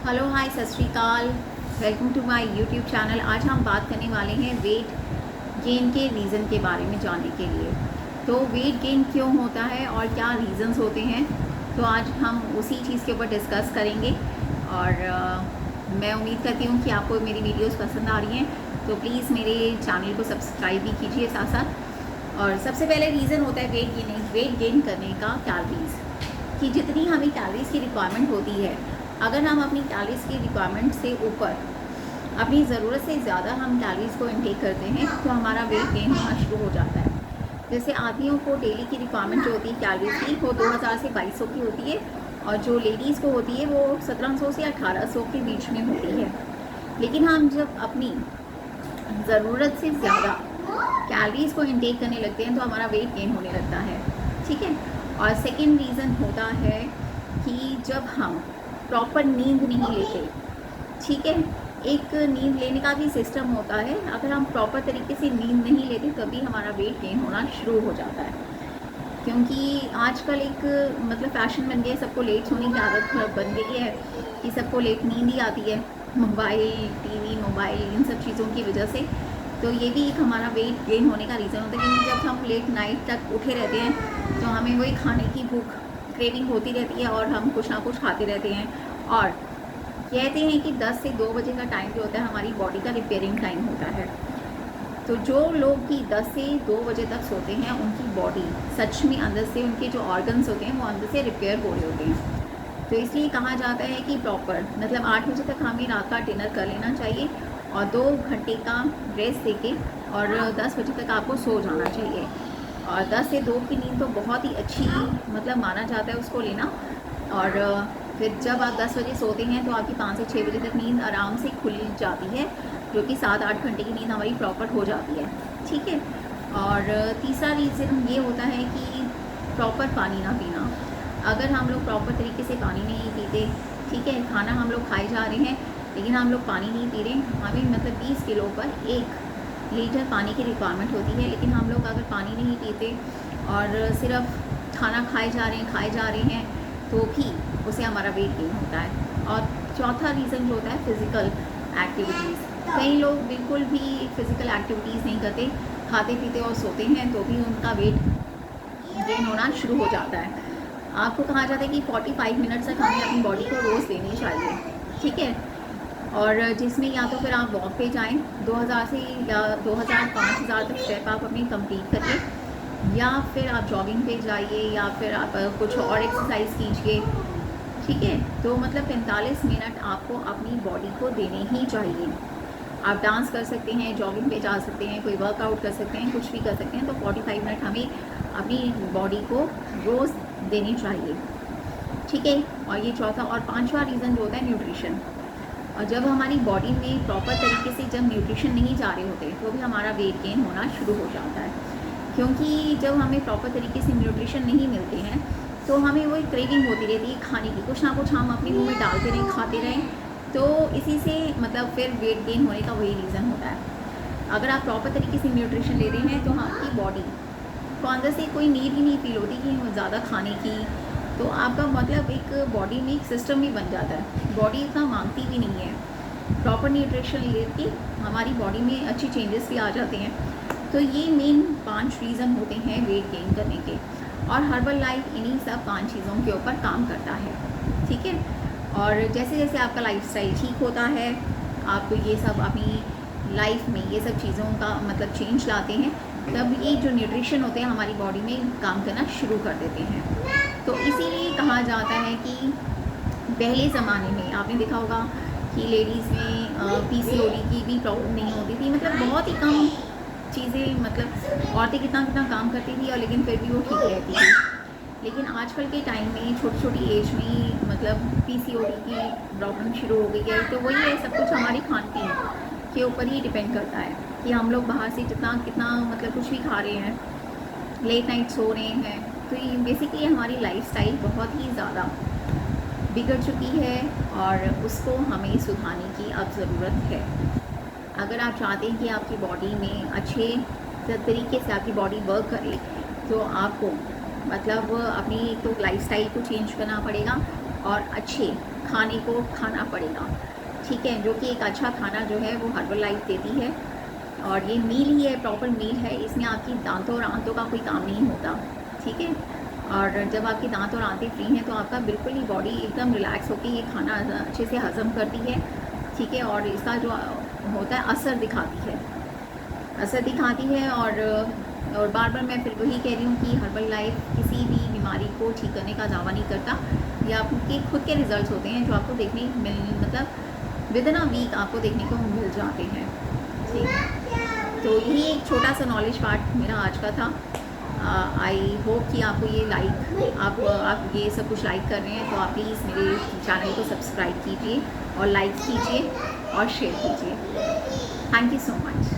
Hello hi सत श्री अकाल, welcome to my YouTube channel. आज हम बात करने वाले हैं वेट गेन के रीज़न के बारे में जानने के लिए। तो वेट गेन क्यों होता है और क्या रीज़न्स होते हैं, तो आज हम उसी चीज़ के ऊपर डिस्कस करेंगे। और मैं उम्मीद करती हूँ कि आपको मेरी वीडियोस पसंद आ रही हैं, तो प्लीज़ मेरे चैनल को सब्सक्राइब भी कीजिए साथ साथ। और सबसे पहले रीज़न होता है वेट गेन करने का कैलोरीज़, कि जितनी हमें कैलोरीज़ की रिक्वायरमेंट होती है, अगर हम अपनी कैलोरीज़ की रिक्वायरमेंट से ऊपर अपनी ज़रूरत से ज़्यादा हम कैलोरीज़ को इनटेक करते हैं तो हमारा वेट गेन होना शुरू हो जाता है। जैसे आदमियों को डेली की रिक्वायरमेंट जो होती है कैलोरीज़ की, वो 2000 से 2200 की होती है, और जो लेडीज़ को होती है वो 1700 से 1800 के बीच में होती है। लेकिन हम जब अपनी ज़रूरत से ज़्यादा कैलोरीज़ को इनटेक करने लगते हैं तो हमारा वेट गेन होने लगता है, ठीक है। और सेकेंड रीज़न होता है कि जब हम प्रॉपर नींद नहीं लेते, ठीक है। एक नींद लेने का भी सिस्टम होता है, अगर हम प्रॉपर तरीके से नींद नहीं लेते तभी हमारा वेट गेन होना शुरू हो जाता है। क्योंकि आजकल एक मतलब फैशन बन गया है, सबको लेट सोने की आदत बन गई है कि सबको लेट नींद ही आती है, मोबाइल इन सब चीज़ों की वजह से। तो ये भी एक हमारा वेट गेन होने का रीज़न होता है, क्योंकि जब हम लेट नाइट तक उठे रहते हैं तो हमें वही खाने की भूख क्रेविंग होती रहती है और हम कुछ ना कुछ खाते रहते हैं। और कहते हैं कि 10 से 2 बजे का टाइम जो होता है हमारी बॉडी का रिपेयरिंग टाइम होता है। तो जो लोग भी 10 से 2 बजे तक सोते हैं, उनकी बॉडी सच में अंदर से, उनके जो ऑर्गन्स होते हैं वो अंदर से रिपेयर हो रहे होते हैं। तो इसलिए कहा जाता है कि प्रॉपर मतलब 8 बजे तक हमें रात का डिनर कर लेना चाहिए और 2 घंटे का रेस्ट देके और 10 बजे तक आपको सो जाना चाहिए। और 10 से 2 की नींद तो बहुत ही अच्छी मतलब माना जाता है उसको लेना। और फिर जब आप 10 बजे सोते हैं तो आपकी 5 से 6 बजे तक नींद आराम से खुल जाती है, जो कि 7-8 घंटे की नींद हमारी प्रॉपर हो जाती है, ठीक है। और तीसरा रीज़न ये होता है कि प्रॉपर पानी ना पीना। अगर हम लोग प्रॉपर तरीके से पानी नहीं पीते, ठीक है, खाना हम लोग खाए जा रहे हैं लेकिन हम लोग पानी नहीं पी रहे, हमें मतलब 20 किलो पर 1 लीटर पानी की रिक्वायरमेंट होती है, लेकिन हम लोग अगर पानी नहीं पीते और सिर्फ खाना खाए जा रहे हैं तो भी उसे हमारा वेट गेन होता है। और चौथा रीज़न जो होता है फिज़िकल एक्टिविटीज़। कई लोग बिल्कुल भी फिज़िकल एक्टिविटीज़ नहीं करते, खाते पीते और सोते हैं, तो भी उनका वेट गेन होना शुरू हो जाता है। आपको कहा जाता है कि 45 मिनट तक हमें अपनी बॉडी को रोज़ देनी चाहिए, ठीक है। और जिसमें या तो फिर आप वॉक पे जाएं 2000 से या 2000-5000 तक स्टेप आप अपनी कंप्लीट करिए, या फिर आप जॉगिंग पे जाइए, या फिर आप कुछ और एक्सरसाइज कीजिए, ठीक है। तो मतलब 45 मिनट आपको अपनी बॉडी को देने ही चाहिए। आप डांस कर सकते हैं, जॉगिंग पे जा सकते हैं, कोई वर्कआउट कर सकते हैं, कुछ भी कर सकते हैं, तो 45 मिनट हमें अपनी बॉडी को रोज़ देनी चाहिए, ठीक है। और ये चौथा और पांचवा रीज़न जो होता है न्यूट्रिशन। और जब हमारी बॉडी में प्रॉपर तरीके से जब न्यूट्रिशन नहीं जा रहे होते तो भी हमारा वेट गेन होना शुरू हो जाता है। क्योंकि जब हमें प्रॉपर तरीके से न्यूट्रिशन नहीं मिलते हैं तो हमें वही क्रेविंग होती रहती है खाने की, कुछ ना कुछ हम अपने मुंह में डालते रहें, खाते रहें, तो इसी से मतलब फिर वेट गेन होने का वही रीज़न होता है। अगर आप प्रॉपर तरीके से न्यूट्रिशन ले रहे हैं तो आपकी बॉडी को अंदर से कोई नीड ही नहीं फील होती कि ज़्यादा खाने की, तो आपका मतलब एक बॉडी में एक सिस्टम ही बन जाता है, बॉडी इतना मांगती भी नहीं है। प्रॉपर न्यूट्रिशन लेके हमारी बॉडी में अच्छी चेंजेस भी आ जाते हैं। तो ये मेन 5 रीज़न होते हैं वेट गेन करने के, और हर्बल लाइफ इन्हीं सब 5 चीज़ों के ऊपर काम करता है, ठीक है। और जैसे जैसे आपका लाइफस्टाइल ठीक होता है, आप ये सब अपनी लाइफ में ये सब चीज़ों का मतलब चेंज लाते हैं, तब ये जो न्यूट्रिशन होते हैं हमारी बॉडी में काम करना शुरू कर देते हैं। तो इसीलिए कहा जाता है कि पहले ज़माने में आपने देखा होगा कि लेडीज़ में पीसीओडी की भी प्रॉब्लम नहीं होती थी, मतलब बहुत ही कम चीज़ें, मतलब औरतें कितना कितना काम करती थी और लेकिन फिर भी वो ठीक रहती थी। लेकिन आजकल के टाइम में छोटी छोटी एज में ही मतलब पीसीओडी की प्रॉब्लम शुरू हो गई है। तो वही है, सब कुछ हमारी खान पीन के ऊपर ही डिपेंड करता है कि हम लोग बाहर से जितना कितना मतलब कुछ भी खा रहे हैं, लेट नाइट सो रहे हैं, तो ये बेसिकली हमारी लाइफस्टाइल बहुत ही ज़्यादा बिगड़ चुकी है और उसको हमें सुधारने की अब ज़रूरत है। अगर आप चाहते हैं कि आपकी बॉडी में अच्छे तरीके से आपकी बॉडी वर्क करे, तो आपको मतलब अपनी तो लाइफस्टाइल को चेंज करना पड़ेगा और अच्छे खाने को खाना पड़ेगा, ठीक है, जो कि एक अच्छा खाना जो है वो हर्बल लाइफ देती है। और ये मील ही है, प्रॉपर मील है, इसमें आपकी दांतों और आंतों का कोई काम नहीं होता, ठीक है। और जब आपके दांत और आंतें फ्री हैं तो आपका बिल्कुल ही बॉडी एकदम रिलैक्स होकर ये खाना अच्छे से हज़म करती है, ठीक है। और इसका जो होता है असर दिखाती है। और बार बार मैं फिर वही कह रही हूँ कि हर्बल लाइफ किसी भी बीमारी को ठीक करने का दावा नहीं करता। ये आपके खुद के रिजल्ट्स होते हैं जो आपको मतलब विद इन अ वीक आपको देखने को मिल जाते हैं, ठीक। तो यही एक छोटा सा नॉलेज पार्ट मेरा आज का था। आई होप कि आपको ये आप ये सब कुछ लाइक कर रहे हैं, तो आप प्लीज़ मेरे चैनल को सब्सक्राइब कीजिए और लाइक कीजिए और शेयर कीजिए। Thank you so much.